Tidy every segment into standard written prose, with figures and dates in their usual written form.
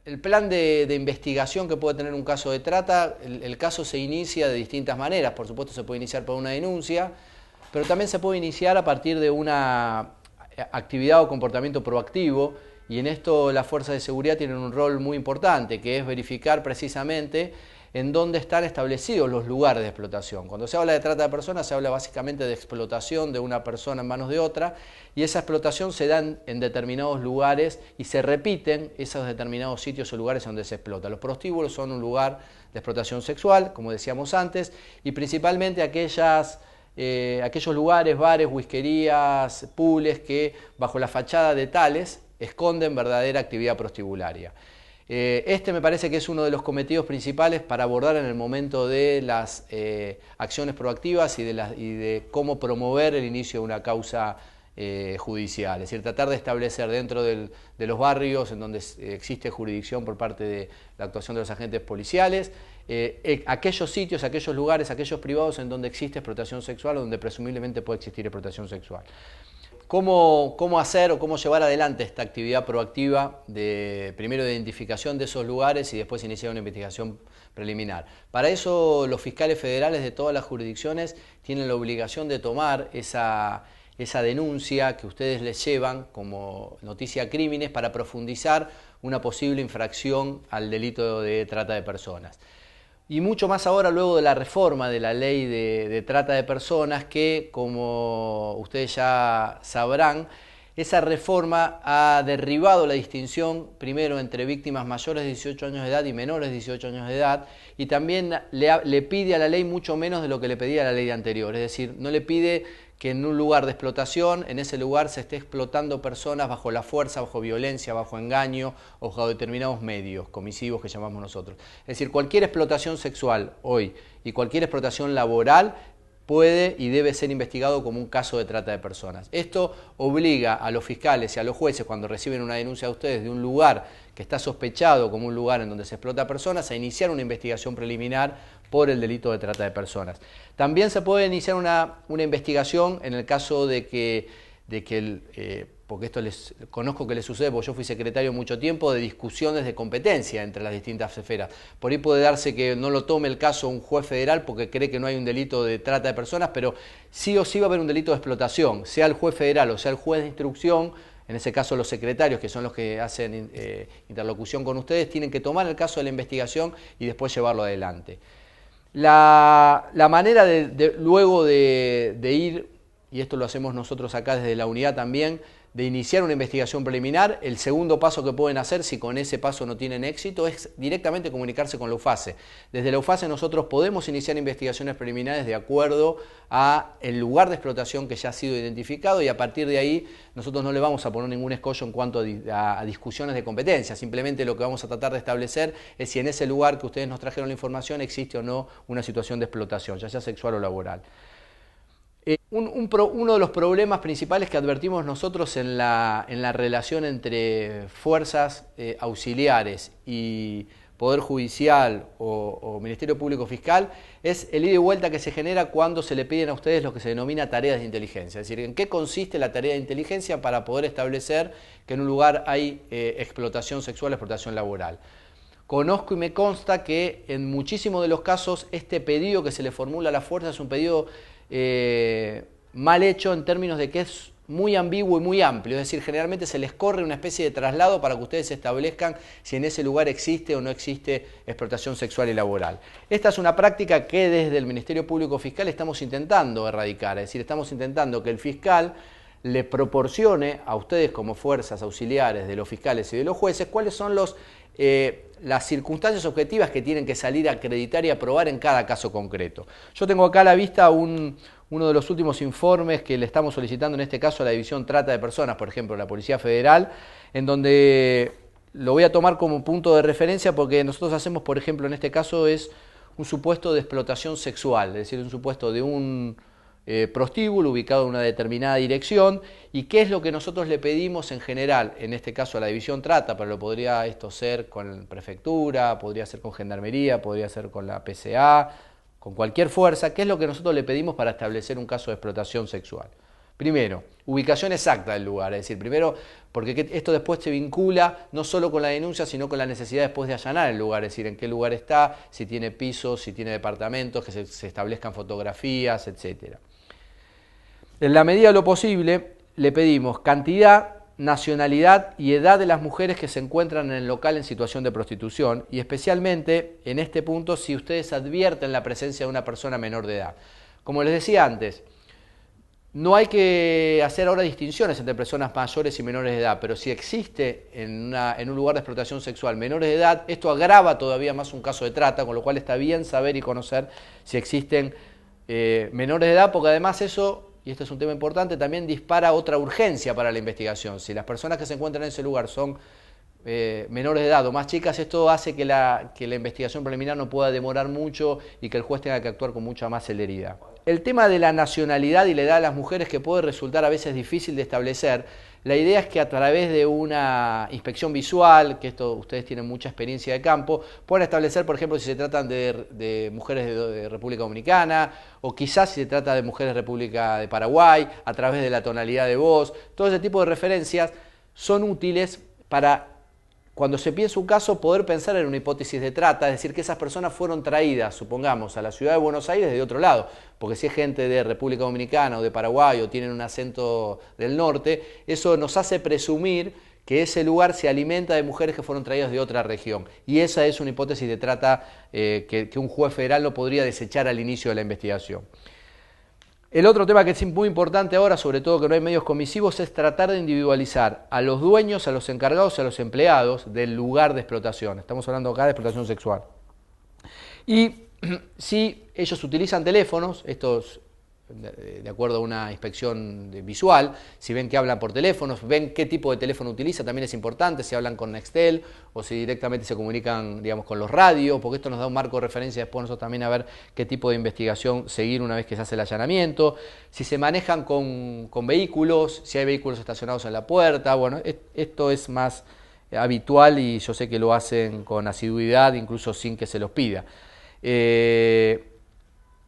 El plan de investigación que puede tener un caso de trata, el caso se inicia de distintas maneras. Por supuesto se puede iniciar por una denuncia, pero también se puede iniciar a partir de una actividad o comportamiento proactivo, y en esto las fuerzas de seguridad tienen un rol muy importante, que es verificar precisamente en dónde están establecidos los lugares de explotación. Cuando se habla de trata de personas, se habla básicamente de explotación de una persona en manos de otra, y esa explotación se da en determinados lugares y se repiten esos determinados sitios o lugares donde se explota. Los prostíbulos son un lugar de explotación sexual, como decíamos antes, y principalmente aquellos lugares, bares, whiskerías, pools que bajo la fachada de tales esconden verdadera actividad prostibularia. Este me parece que es uno de los cometidos principales para abordar en el momento de las acciones proactivas y de cómo promover el inicio de una causa judicial. Es decir, tratar de establecer dentro de los barrios en donde existe jurisdicción por parte de la actuación de los agentes policiales, aquellos sitios, aquellos lugares, aquellos privados en donde existe explotación sexual o donde presumiblemente puede existir explotación sexual. ¿Cómo hacer o cómo llevar adelante esta actividad proactiva primero de identificación de esos lugares y después iniciar una investigación preliminar? Para eso los fiscales federales de todas las jurisdicciones tienen la obligación de tomar esa denuncia que ustedes les llevan como noticia a crímenes para profundizar una posible infracción al delito de trata de personas. Y mucho más ahora luego de la reforma de la ley de trata de personas que, como ustedes ya sabrán, esa reforma ha derribado la distinción primero entre víctimas mayores de 18 años de edad y menores de 18 años de edad, y también le pide a la ley mucho menos de lo que le pedía la ley anterior. Es decir, no le pide que en un lugar de explotación, en ese lugar se esté explotando personas bajo la fuerza, bajo violencia, bajo engaño o bajo determinados medios comisivos que llamamos nosotros. Es decir, cualquier explotación sexual hoy y cualquier explotación laboral puede y debe ser investigado como un caso de trata de personas. Esto obliga a los fiscales y a los jueces, cuando reciben una denuncia de ustedes de un lugar que está sospechado como un lugar en donde se explota personas, a iniciar una investigación preliminar por el delito de trata de personas. También se puede iniciar una investigación en el caso de que porque esto conozco que les sucede, porque yo fui secretario mucho tiempo, de discusiones de competencia entre las distintas esferas. Por ahí puede darse que no lo tome el caso un juez federal porque cree que no hay un delito de trata de personas, pero sí o sí va a haber un delito de explotación, sea el juez federal o sea el juez de instrucción. En ese caso los secretarios, que son los que hacen interlocución con ustedes, tienen que tomar el caso de la investigación y después llevarlo adelante. La manera luego de ir, y esto lo hacemos nosotros acá desde la unidad también, de iniciar una investigación preliminar, el segundo paso que pueden hacer, si con ese paso no tienen éxito, es directamente comunicarse con la UFACE. Desde la UFACE nosotros podemos iniciar investigaciones preliminares de acuerdo a el lugar de explotación que ya ha sido identificado, y a partir de ahí nosotros no le vamos a poner ningún escollo en cuanto a discusiones de competencia. Simplemente lo que vamos a tratar de establecer es si en ese lugar que ustedes nos trajeron la información existe o no una situación de explotación, ya sea sexual o laboral. Uno de los problemas principales que advertimos nosotros en la relación entre fuerzas auxiliares y Poder Judicial o Ministerio Público Fiscal es el ida y vuelta que se genera cuando se le piden a ustedes lo que se denomina tareas de inteligencia. Es decir, ¿en qué consiste la tarea de inteligencia para poder establecer que en un lugar hay explotación sexual o explotación laboral? Conozco y me consta que en muchísimos de los casos este pedido que se le formula a la fuerza es un pedido mal hecho en términos de que es muy ambiguo y muy amplio. Es decir, generalmente se les corre una especie de traslado para que ustedes establezcan si en ese lugar existe o no existe explotación sexual y laboral. Esta es una práctica que desde el Ministerio Público Fiscal estamos intentando erradicar. Es decir, estamos intentando que el fiscal le proporcione a ustedes como fuerzas auxiliares de los fiscales y de los jueces cuáles son las circunstancias objetivas que tienen que salir a acreditar y aprobar en cada caso concreto. Yo tengo acá a la vista uno de los últimos informes que le estamos solicitando en este caso a la División Trata de Personas, por ejemplo, la Policía Federal, en donde lo voy a tomar como punto de referencia porque nosotros hacemos, por ejemplo, en este caso es un supuesto de explotación sexual, es decir, un supuesto de un prostíbulo ubicado en una determinada dirección. ¿Y qué es lo que nosotros le pedimos en general? En este caso a la División Trata, pero lo podría esto ser con Prefectura, podría ser con Gendarmería, podría ser con la PCA, con cualquier fuerza. ¿Qué es lo que nosotros le pedimos para establecer un caso de explotación sexual? Primero, ubicación exacta del lugar, es decir, primero, porque esto después se vincula no solo con la denuncia, sino con la necesidad después de allanar el lugar, es decir, en qué lugar está, si tiene pisos, si tiene departamentos, que se establezcan fotografías, etc. En la medida de lo posible, le pedimos cantidad, nacionalidad y edad de las mujeres que se encuentran en el local en situación de prostitución, y especialmente en este punto si ustedes advierten la presencia de una persona menor de edad. Como les decía antes, no hay que hacer ahora distinciones entre personas mayores y menores de edad, pero si existe en un lugar de explotación sexual menores de edad, esto agrava todavía más un caso de trata, con lo cual está bien saber y conocer si existen menores de edad, porque además eso, y este es un tema importante, también dispara otra urgencia para la investigación. Si las personas que se encuentran en ese lugar son menores de edad o más chicas, esto hace que la investigación preliminar no pueda demorar mucho y que el juez tenga que actuar con mucha más celeridad. El tema de la nacionalidad y la edad de las mujeres, que puede resultar a veces difícil de establecer, la idea es que a través de una inspección visual, que esto ustedes tienen mucha experiencia de campo, puedan establecer, por ejemplo, si se tratan de mujeres de República Dominicana, o quizás si se trata de mujeres de República de Paraguay, a través de la tonalidad de voz. Todo ese tipo de referencias son útiles para, cuando se piensa un caso, poder pensar en una hipótesis de trata, es decir, que esas personas fueron traídas, supongamos, a la ciudad de Buenos Aires de otro lado, porque si es gente de República Dominicana o de Paraguay o tienen un acento del norte, eso nos hace presumir que ese lugar se alimenta de mujeres que fueron traídas de otra región. Y esa es una hipótesis de trata que un juez federal no podría desechar al inicio de la investigación. El otro tema que es muy importante ahora, sobre todo que no hay medios comisivos, es tratar de individualizar a los dueños, a los encargados y a los empleados del lugar de explotación. Estamos hablando acá de explotación sexual. Y si ellos utilizan teléfonos, estos de acuerdo a una inspección visual, si ven que hablan por teléfonos, ven qué tipo de teléfono utiliza, también es importante, si hablan con Nextel o si directamente se comunican, digamos, con los radios, porque esto nos da un marco de referencia después nosotros también a ver qué tipo de investigación seguir una vez que se hace el allanamiento, si se manejan con vehículos, si hay vehículos estacionados en la puerta. Bueno, esto es más habitual y yo sé que lo hacen con asiduidad, incluso sin que se los pida.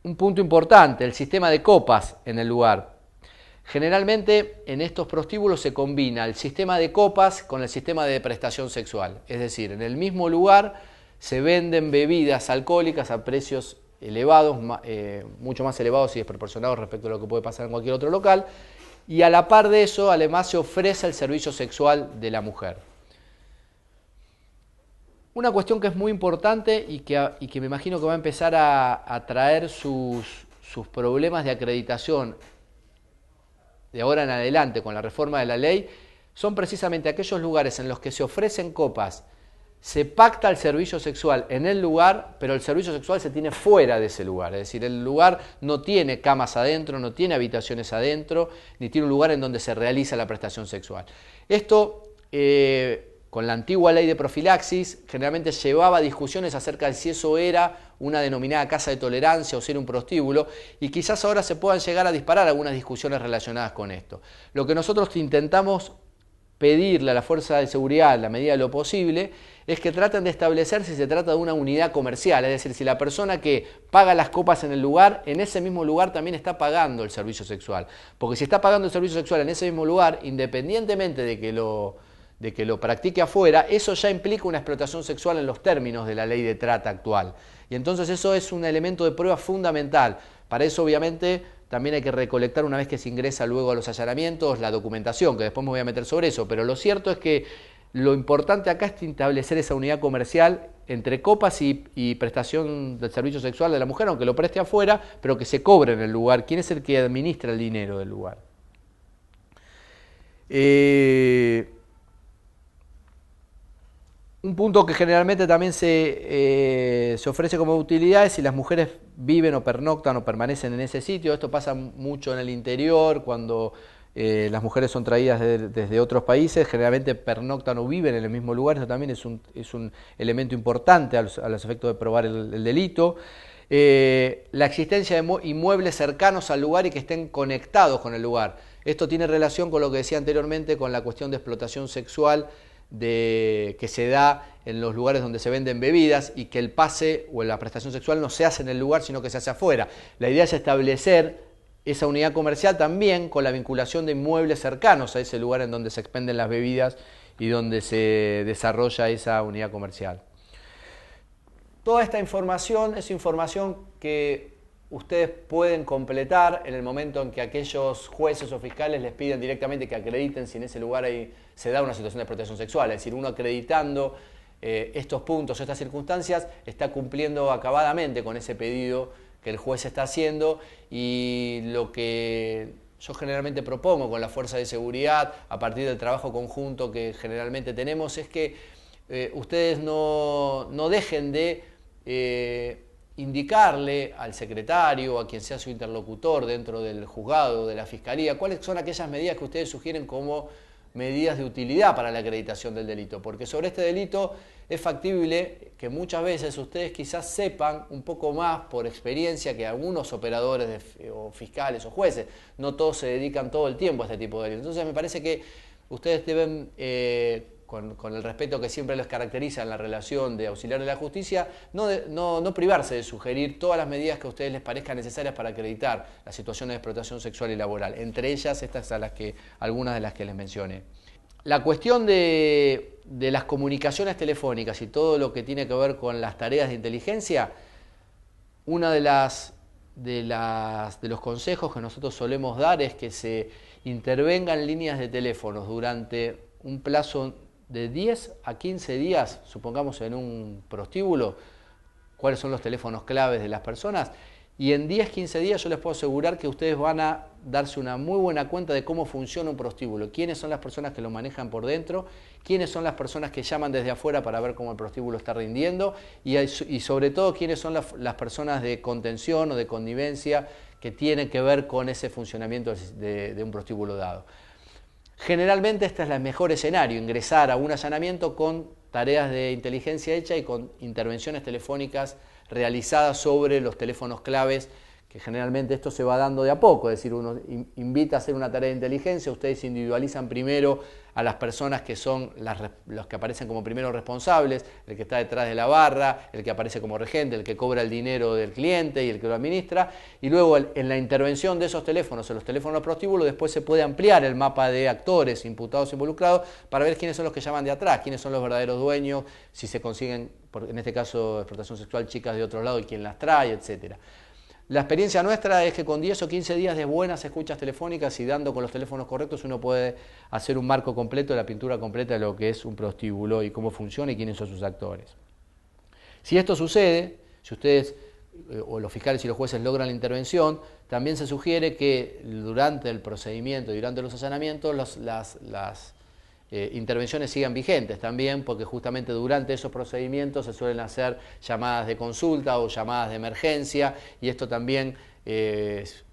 Un punto importante, el sistema de copas en el lugar. Generalmente en estos prostíbulos se combina el sistema de copas con el sistema de prestación sexual. Es decir, en el mismo lugar se venden bebidas alcohólicas a precios elevados, mucho más elevados y desproporcionados respecto a lo que puede pasar en cualquier otro local. Y a la par de eso, además se ofrece el servicio sexual de la mujer. Una cuestión que es muy importante y que me imagino que va a empezar a traer sus problemas de acreditación de ahora en adelante con la reforma de la ley, son precisamente aquellos lugares en los que se ofrecen copas, se pacta el servicio sexual en el lugar, pero el servicio sexual se tiene fuera de ese lugar. Es decir, el lugar no tiene camas adentro, no tiene habitaciones adentro, ni tiene un lugar en donde se realiza la prestación sexual. Esto con la antigua ley de profilaxis, generalmente llevaba discusiones acerca de si eso era una denominada casa de tolerancia o si era un prostíbulo, y quizás ahora se puedan llegar a disparar algunas discusiones relacionadas con esto. Lo que nosotros intentamos pedirle a la fuerza de seguridad, en la medida de lo posible, es que traten de establecer si se trata de una unidad comercial, es decir, si la persona que paga las copas en el lugar, en ese mismo lugar también está pagando el servicio sexual. Porque si está pagando el servicio sexual en ese mismo lugar, independientemente de que lo practique afuera, eso ya implica una explotación sexual en los términos de la ley de trata actual. Y entonces eso es un elemento de prueba fundamental. Para eso, obviamente, también hay que recolectar, una vez que se ingresa luego a los allanamientos, la documentación, que después me voy a meter sobre eso. Pero lo cierto es que lo importante acá es establecer esa unidad comercial entre copas y prestación del servicio sexual de la mujer, aunque lo preste afuera, pero que se cobre en el lugar. ¿Quién es el que administra el dinero del lugar? Un punto que generalmente también se ofrece como utilidad es si las mujeres viven o pernoctan o permanecen en ese sitio. Esto pasa mucho en el interior, cuando las mujeres son traídas desde otros países, generalmente pernoctan o viven en el mismo lugar. Esto también es un elemento importante a los efectos de probar el delito. La existencia de inmuebles cercanos al lugar y que estén conectados con el lugar. Esto tiene relación con lo que decía anteriormente, con la cuestión de explotación sexual que se da en los lugares donde se venden bebidas y que el pase o la prestación sexual no se hace en el lugar, sino que se hace afuera. La idea es establecer esa unidad comercial también con la vinculación de inmuebles cercanos a ese lugar en donde se expenden las bebidas y donde se desarrolla esa unidad comercial. Toda esta información es información que ustedes pueden completar en el momento en que aquellos jueces o fiscales les piden directamente que acrediten si en ese lugar se da una situación de explotación sexual. Es decir, uno acreditando estos puntos, estas circunstancias, está cumpliendo acabadamente con ese pedido que el juez está haciendo, y lo que yo generalmente propongo con la fuerza de seguridad, a partir del trabajo conjunto que generalmente tenemos, es que ustedes no dejen de indicarle al secretario o a quien sea su interlocutor dentro del juzgado, de la fiscalía, cuáles son aquellas medidas que ustedes sugieren como medidas de utilidad para la acreditación del delito, porque sobre este delito es factible que muchas veces ustedes quizás sepan un poco más por experiencia que algunos operadores o fiscales o jueces. No todos se dedican todo el tiempo a este tipo de delitos. Entonces me parece que ustedes deben, con el respeto que siempre les caracteriza en la relación de auxiliar de la justicia, no privarse de sugerir todas las medidas que a ustedes les parezcan necesarias para acreditar las situaciones de explotación sexual y laboral. Entre ellas, estas algunas de las que les mencioné. La cuestión de las comunicaciones telefónicas y todo lo que tiene que ver con las tareas de inteligencia, una de los consejos que nosotros solemos dar es que se intervengan líneas de teléfonos durante un plazo de 10 a 15 días, supongamos en un prostíbulo, cuáles son los teléfonos claves de las personas, y en 10, 15 días yo les puedo asegurar que ustedes van a darse una muy buena cuenta de cómo funciona un prostíbulo, quiénes son las personas que lo manejan por dentro, quiénes son las personas que llaman desde afuera para ver cómo el prostíbulo está rindiendo, y sobre todo quiénes son las personas de contención o de connivencia que tienen que ver con ese funcionamiento de un prostíbulo dado. Generalmente este es el mejor escenario, ingresar a un allanamiento con tareas de inteligencia hecha y con intervenciones telefónicas realizadas sobre los teléfonos claves, que generalmente esto se va dando de a poco, es decir, uno invita a hacer una tarea de inteligencia, ustedes individualizan primero a las personas que son los que aparecen como primeros responsables, el que está detrás de la barra, el que aparece como regente, el que cobra el dinero del cliente y el que lo administra, y luego en la intervención de esos teléfonos, en los teléfonos prostíbulos, después se puede ampliar el mapa de actores, imputados, involucrados, para ver quiénes son los que llaman de atrás, quiénes son los verdaderos dueños, si se consiguen, en este caso, explotación sexual, chicas de otro lado y quién las trae, etcétera. La experiencia nuestra es que con 10 o 15 días de buenas escuchas telefónicas y dando con los teléfonos correctos uno puede hacer un marco completo, la pintura completa de lo que es un prostíbulo y cómo funciona y quiénes son sus actores. Si esto sucede, si ustedes o los fiscales y los jueces logran la intervención, también se sugiere que durante el procedimiento y durante los allanamientos las intervenciones sigan vigentes también, porque justamente durante esos procedimientos se suelen hacer llamadas de consulta o llamadas de emergencia, y esto también,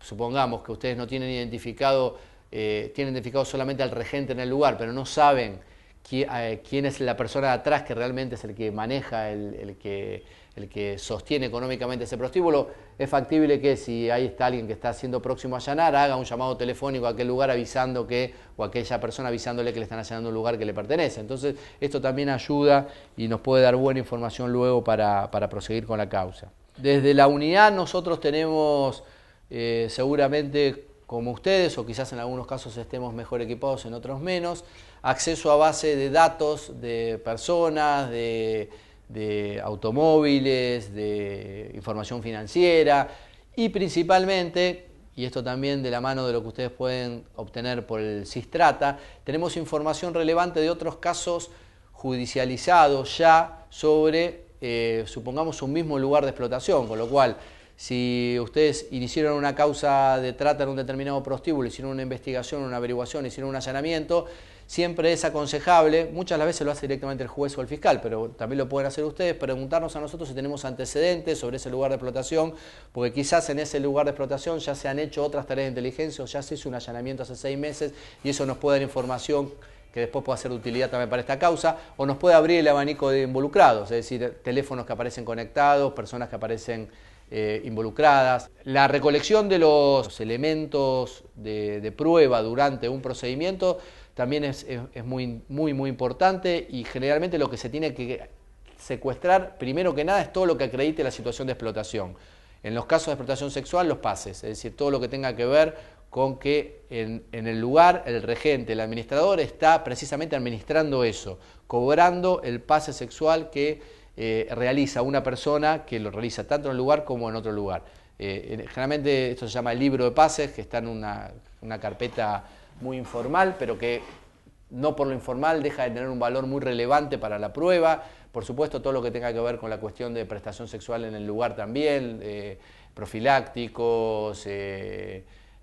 supongamos que ustedes no tienen identificado, tienen identificado solamente al regente en el lugar, pero no saben quién es la persona de atrás que realmente es el que maneja, el que sostiene económicamente ese prostíbulo, es factible que si ahí está alguien que está siendo próximo a allanar, haga un llamado telefónico a aquel lugar avisando o a aquella persona avisándole que le están allanando un lugar que le pertenece. Entonces esto también ayuda y nos puede dar buena información luego para proseguir con la causa. Desde la unidad nosotros tenemos seguramente, como ustedes, o quizás en algunos casos estemos mejor equipados, en otros menos, acceso a base de datos de personas, de automóviles, de información financiera y principalmente, y esto también de la mano de lo que ustedes pueden obtener por el Sistrata, tenemos información relevante de otros casos judicializados ya sobre, supongamos, un mismo lugar de explotación, con lo cual, si ustedes iniciaron una causa de trata en un determinado prostíbulo, hicieron una investigación, una averiguación, hicieron un allanamiento, siempre es aconsejable, muchas las veces lo hace directamente el juez o el fiscal, pero también lo pueden hacer ustedes, preguntarnos a nosotros si tenemos antecedentes sobre ese lugar de explotación, porque quizás en ese lugar de explotación ya se han hecho otras tareas de inteligencia o ya se hizo un allanamiento hace 6 meses y eso nos puede dar información que después puede ser de utilidad también para esta causa, o nos puede abrir el abanico de involucrados, es decir, teléfonos que aparecen conectados, personas que aparecen involucradas. La recolección de los elementos de prueba durante un procedimiento también es muy importante, y generalmente lo que se tiene que secuestrar, primero que nada, es todo lo que acredite la situación de explotación. En los casos de explotación sexual, los pases, es decir, todo lo que tenga que ver con que en el lugar el regente, el administrador, está precisamente administrando eso, cobrando el pase sexual que realiza una persona que lo realiza tanto en el lugar como en otro lugar. Generalmente esto se llama el libro de pases, que está en una carpeta muy informal, pero que no por lo informal deja de tener un valor muy relevante para la prueba. Por supuesto, todo lo que tenga que ver con la cuestión de prestación sexual en el lugar también, profilácticos,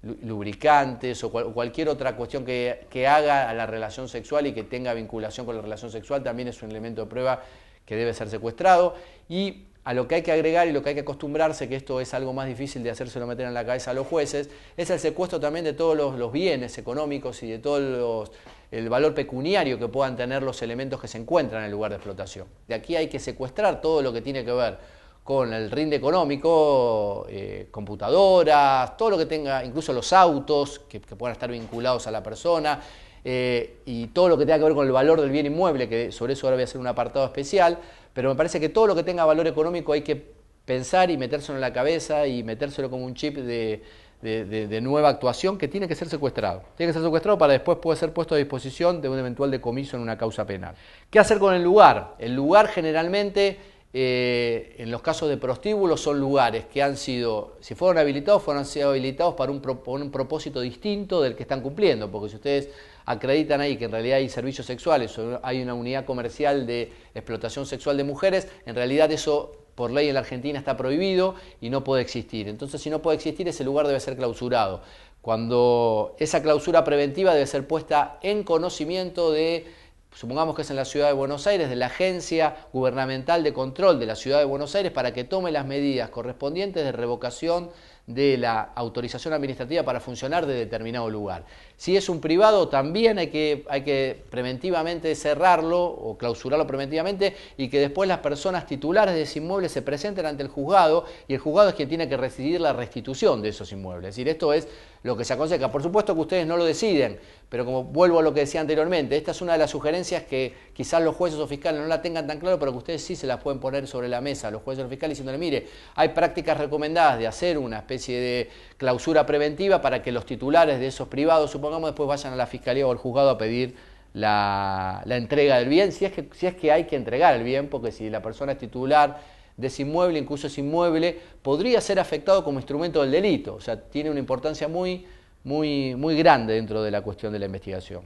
lubricantes o cualquier otra cuestión que haga a la relación sexual y que tenga vinculación con la relación sexual, también es un elemento de prueba que debe ser secuestrado. Y a lo que hay que agregar y lo que hay que acostumbrarse, que esto es algo más difícil de hacérselo meter en la cabeza a los jueces, es el secuestro también de todos los bienes económicos y de todo el valor pecuniario que puedan tener los elementos que se encuentran en el lugar de explotación. De aquí hay que secuestrar todo lo que tiene que ver con el rinde económico, computadoras, todo lo que tenga, incluso los autos que puedan estar vinculados a la persona, y todo lo que tenga que ver con el valor del bien inmueble, que sobre eso ahora voy a hacer un apartado especial, pero me parece que todo lo que tenga valor económico hay que pensar y metérselo en la cabeza y metérselo como un chip de nueva actuación que tiene que ser secuestrado. Tiene que ser secuestrado para después poder ser puesto a disposición de un eventual decomiso en una causa penal. ¿Qué hacer con el lugar? El lugar generalmente, en los casos de prostíbulos, son lugares que han sido, si fueron sido habilitados para un propósito distinto del que están cumpliendo, porque si ustedes acreditan ahí que en realidad hay servicios sexuales o hay una unidad comercial de explotación sexual de mujeres, en realidad eso por ley en la Argentina está prohibido y no puede existir. Entonces, si no puede existir, ese lugar debe ser clausurado. Cuando esa clausura preventiva debe ser puesta en conocimiento de, supongamos que es en la Ciudad de Buenos Aires, de la Agencia Gubernamental de Control de la Ciudad de Buenos Aires, para que tome las medidas correspondientes de revocación de la autorización administrativa para funcionar de determinado lugar. Si es un privado, también hay que preventivamente cerrarlo o clausurarlo preventivamente y que después las personas titulares de ese inmueble se presenten ante el juzgado y el juzgado es quien tiene que decidir la restitución de esos inmuebles. Es decir, esto es lo que se aconseja. Por supuesto que ustedes no lo deciden, pero como vuelvo a lo que decía anteriormente, esta es una de las sugerencias que quizás los jueces o fiscales no la tengan tan claro, pero que ustedes sí se las pueden poner sobre la mesa, los jueces o fiscales, diciéndole, mire, hay prácticas recomendadas de hacer una especie de clausura preventiva para que los titulares de esos privados, supongamos, después vayan a la fiscalía o al juzgado a pedir la entrega del bien, si es que hay que entregar el bien, porque si la persona es titular de ese inmueble, incluso ese inmueble podría ser afectado como instrumento del delito, o sea, tiene una importancia muy grande dentro de la cuestión de la investigación.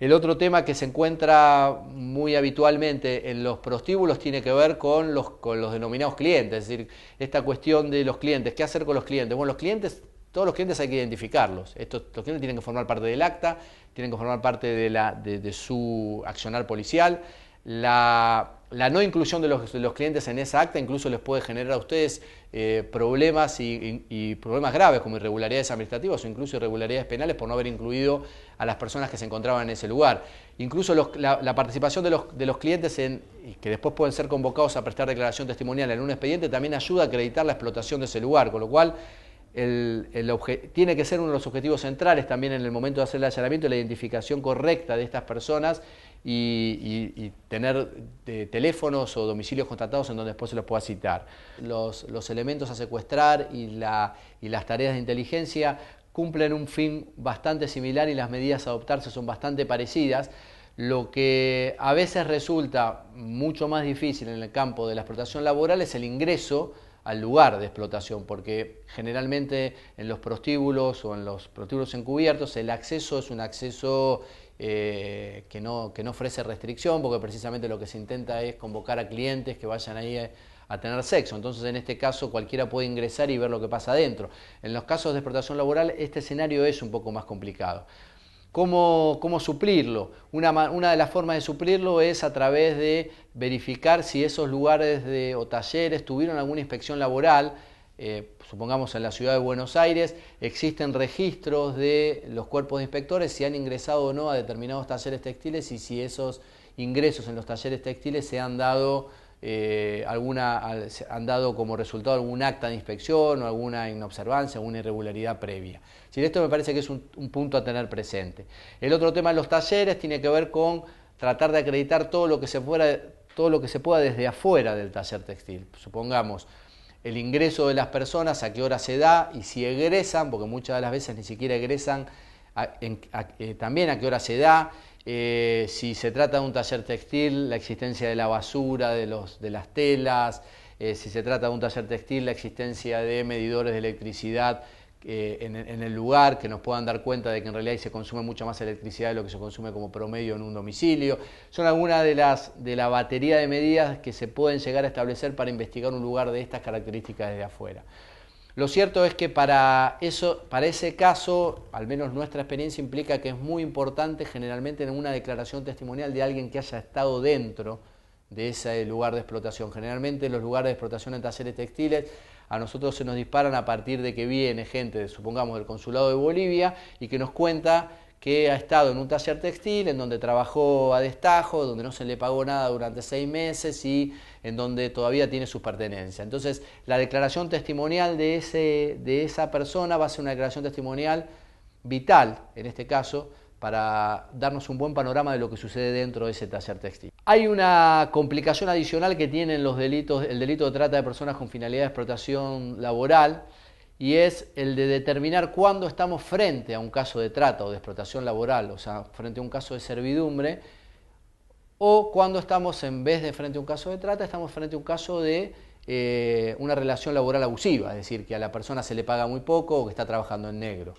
El otro tema que se encuentra muy habitualmente en los prostíbulos tiene que ver con los denominados clientes, es decir, esta cuestión de los clientes. ¿Qué hacer con los clientes? Bueno, todos los clientes hay que identificarlos. Los clientes tienen que formar parte del acta, tienen que formar parte de su accionar policial. La no inclusión de los clientes en esa acta incluso les puede generar a ustedes problemas y problemas graves como irregularidades administrativas o incluso irregularidades penales por no haber incluido a las personas que se encontraban en ese lugar. Incluso la participación de los clientes que después pueden ser convocados a prestar declaración testimonial en un expediente también ayuda a acreditar la explotación de ese lugar, con lo cual tiene que ser uno de los objetivos centrales también en el momento de hacer el allanamiento la identificación correcta de estas personas y tener teléfonos o domicilios contratados en donde después se los pueda citar. Los elementos a secuestrar y las tareas de inteligencia cumplen un fin bastante similar y las medidas a adoptarse son bastante parecidas. Lo que a veces resulta mucho más difícil en el campo de la explotación laboral es el ingreso al lugar de explotación, porque generalmente en los prostíbulos o en los prostíbulos encubiertos el acceso es un acceso que no ofrece restricción, porque precisamente lo que se intenta es convocar a clientes que vayan ahí a tener sexo. Entonces, en este caso, cualquiera puede ingresar y ver lo que pasa adentro. En los casos de explotación laboral, este escenario es un poco más complicado. ¿Cómo suplirlo? Una de las formas de suplirlo es a través de verificar si esos lugares o talleres tuvieron alguna inspección laboral. Supongamos en la Ciudad de Buenos Aires existen registros de los cuerpos de inspectores si han ingresado o no a determinados talleres textiles y si esos ingresos en los talleres textiles se han dado como resultado algún acta de inspección o alguna inobservancia, alguna irregularidad previa. Esto me parece que es un punto a tener presente. El otro tema de los talleres tiene que ver con tratar de acreditar todo lo que se pueda desde afuera del taller textil. Supongamos, el ingreso de las personas, a qué hora se da y si egresan, porque muchas de las veces ni siquiera egresan, también a qué hora se da, si se trata de un taller textil, la existencia de la basura, de las telas, si se trata de un taller textil, la existencia de medidores de electricidad en el lugar, que nos puedan dar cuenta de que en realidad ahí se consume mucha más electricidad de lo que se consume como promedio en un domicilio. Son algunas de la batería de medidas que se pueden llegar a establecer para investigar un lugar de estas características desde afuera. Lo cierto es que para ese caso, al menos nuestra experiencia implica que es muy importante generalmente en una declaración testimonial de alguien que haya estado dentro de ese lugar de explotación. Generalmente los lugares de explotación en talleres textiles a nosotros se nos disparan a partir de que viene gente, supongamos, del Consulado de Bolivia y que nos cuenta que ha estado en un taller textil en donde trabajó a destajo, donde no se le pagó nada durante 6 meses y en donde todavía tiene sus pertenencias. Entonces, la declaración testimonial de esa persona va a ser una declaración testimonial vital, en este caso, para darnos un buen panorama de lo que sucede dentro de ese taller textil. Hay una complicación adicional que tienen el delito de trata de personas con finalidad de explotación laboral, y es el de determinar cuándo estamos frente a un caso de trata o de explotación laboral, o sea, frente a un caso de servidumbre, o cuando estamos, en vez de frente a un caso de trata, estamos frente a un caso de una relación laboral abusiva, es decir, que a la persona se le paga muy poco o que está trabajando en negro.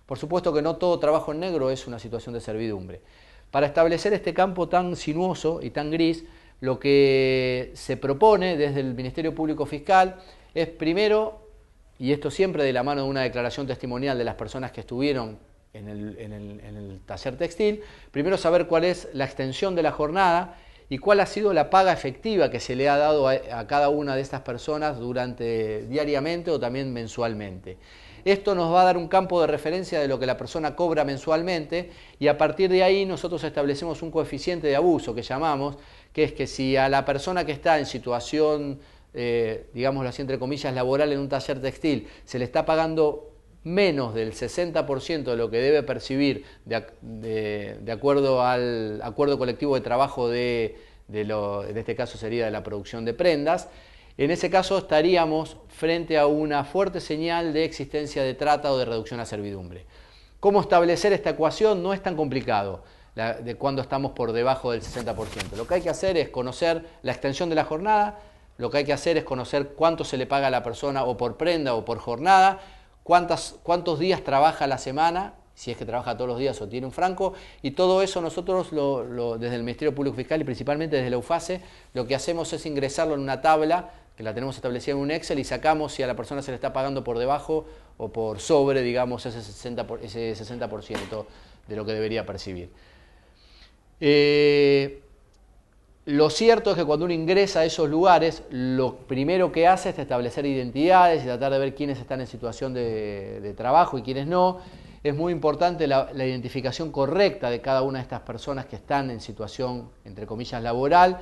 Por supuesto que no todo trabajo en negro es una situación de servidumbre. Para establecer este campo tan sinuoso y tan gris, lo que se propone desde el Ministerio Público Fiscal es primero, y esto siempre de la mano de una declaración testimonial de las personas que estuvieron en el taller textil, primero saber cuál es la extensión de la jornada y cuál ha sido la paga efectiva que se le ha dado a cada una de estas personas diariamente o también mensualmente. Esto nos va a dar un campo de referencia de lo que la persona cobra mensualmente y a partir de ahí nosotros establecemos un coeficiente de abuso que llamamos, que es que si a la persona que está en situación, digámoslo así entre comillas, laboral en un taller textil, se le está pagando menos del 60% de lo que debe percibir de acuerdo al acuerdo colectivo de trabajo en este caso sería de la producción de prendas, en ese caso estaríamos frente a una fuerte señal de existencia de trata o de reducción a servidumbre. ¿Cómo establecer esta ecuación? No es tan complicado de cuando estamos por debajo del 60%. Lo que hay que hacer es conocer la extensión de la jornada, lo que hay que hacer es conocer cuánto se le paga a la persona o por prenda o por jornada, cuántos días trabaja a la semana, si es que trabaja todos los días o tiene un franco, y todo eso nosotros desde el Ministerio Público Fiscal y principalmente desde la UFACE, lo que hacemos es ingresarlo en una tabla que la tenemos establecida en un Excel y sacamos si a la persona se le está pagando por debajo o por sobre, digamos, ese 60% de lo que debería percibir. Lo cierto es que cuando uno ingresa a esos lugares, lo primero que hace es establecer identidades y tratar de ver quiénes están en situación de trabajo y quiénes no. Es muy importante la identificación correcta de cada una de estas personas que están en situación, entre comillas, laboral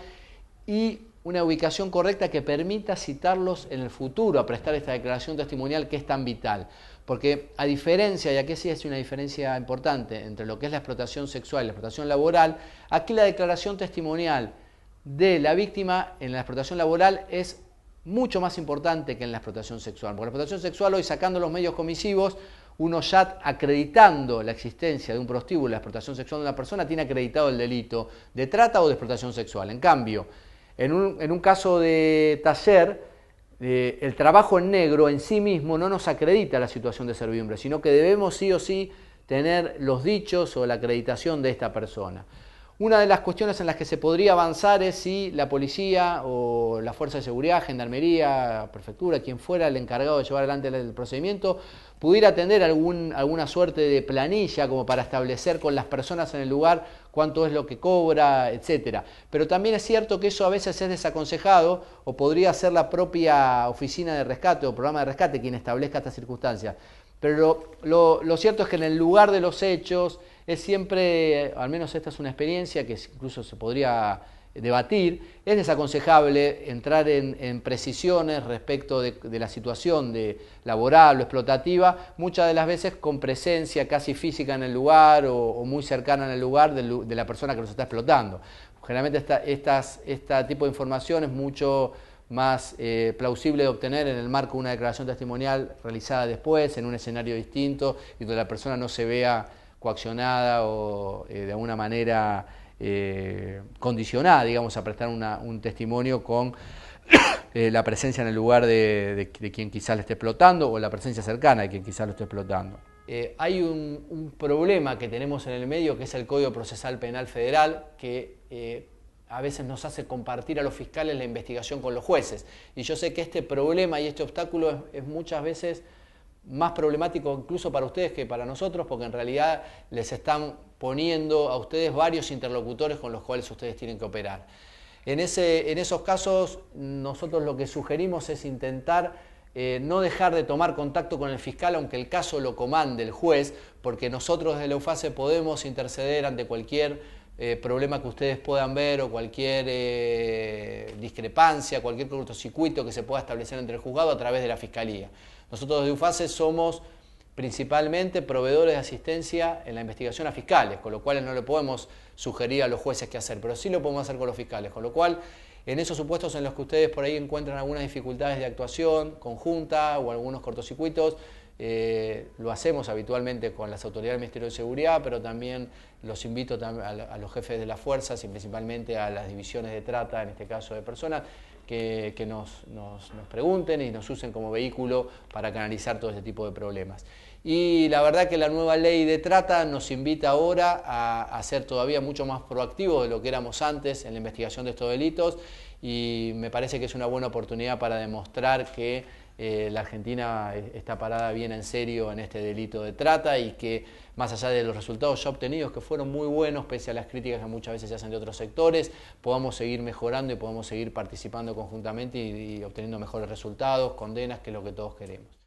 y una ubicación correcta que permita citarlos en el futuro a prestar esta declaración testimonial que es tan vital. Porque a diferencia, y aquí sí es una diferencia importante entre lo que es la explotación sexual y la explotación laboral, aquí la declaración testimonial de la víctima en la explotación laboral es mucho más importante que en la explotación sexual. Porque la explotación sexual hoy, sacando los medios comisivos, uno ya acreditando la existencia de un prostíbulo, la explotación sexual de una persona, tiene acreditado el delito de trata o de explotación sexual. En cambio, en un caso de taller, el trabajo en negro en sí mismo no nos acredita la situación de servidumbre, sino que debemos sí o sí tener los dichos o la acreditación de esta persona. Una de las cuestiones en las que se podría avanzar es si la policía o la fuerza de seguridad, gendarmería, prefectura, quien fuera el encargado de llevar adelante el procedimiento, pudiera tener alguna suerte de planilla como para establecer con las personas en el lugar cuánto es lo que cobra, etc. Pero también es cierto que eso a veces es desaconsejado o podría ser la propia oficina de rescate o programa de rescate quien establezca estas circunstancias. Pero lo cierto es que en el lugar de los hechos es siempre, al menos esta es una experiencia que incluso se podría debatir, es desaconsejable entrar en precisiones respecto de la situación laboral o explotativa, muchas de las veces con presencia casi física en el lugar o muy cercana en el lugar de la persona que nos está explotando. Generalmente este tipo de información es mucho más plausible de obtener en el marco de una declaración testimonial realizada después, en un escenario distinto, y donde la persona no se vea coaccionada o de alguna manera condicionada, digamos, a prestar un testimonio con la presencia en el lugar de quien quizás le esté explotando o la presencia cercana de quien quizás lo esté explotando. Hay un problema que tenemos en el medio, que es el Código Procesal Penal Federal, que a veces nos hace compartir a los fiscales la investigación con los jueces. Y yo sé que este problema y este obstáculo es muchas veces más problemático incluso para ustedes que para nosotros, porque en realidad les están poniendo a ustedes varios interlocutores con los cuales ustedes tienen que operar. En esos casos, nosotros lo que sugerimos es intentar no dejar de tomar contacto con el fiscal, aunque el caso lo comande el juez, porque nosotros desde la UFACE podemos interceder ante cualquier problema que ustedes puedan ver o cualquier discrepancia, cualquier cortocircuito que se pueda establecer entre el juzgado a través de la Fiscalía. Nosotros desde UFACE somos principalmente proveedores de asistencia en la investigación a fiscales, con lo cual no le podemos sugerir a los jueces qué hacer, pero sí lo podemos hacer con los fiscales, con lo cual en esos supuestos en los que ustedes por ahí encuentran algunas dificultades de actuación conjunta o algunos cortocircuitos, lo hacemos habitualmente con las autoridades del Ministerio de Seguridad, pero también los invito a los jefes de las fuerzas y principalmente a las divisiones de trata, en este caso de personas, que nos pregunten y nos usen como vehículo para canalizar todo este tipo de problemas. Y la verdad que la nueva ley de trata nos invita ahora a ser todavía mucho más proactivos de lo que éramos antes en la investigación de estos delitos, y me parece que es una buena oportunidad para demostrar que la Argentina está parada bien en serio en este delito de trata y que más allá de los resultados ya obtenidos, que fueron muy buenos pese a las críticas que muchas veces se hacen de otros sectores, podamos seguir mejorando y podamos seguir participando conjuntamente y obteniendo mejores resultados, condenas, que es lo que todos queremos.